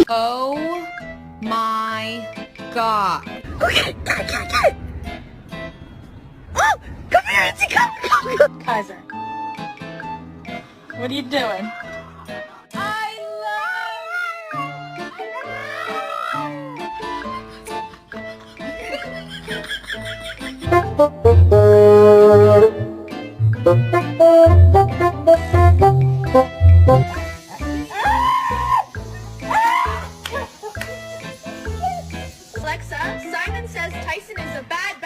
Oh my god. Okay, get it. Oh, come here, Itzy, come. Kaiser, what are you doing? Alexa, Simon says Tyson is a bad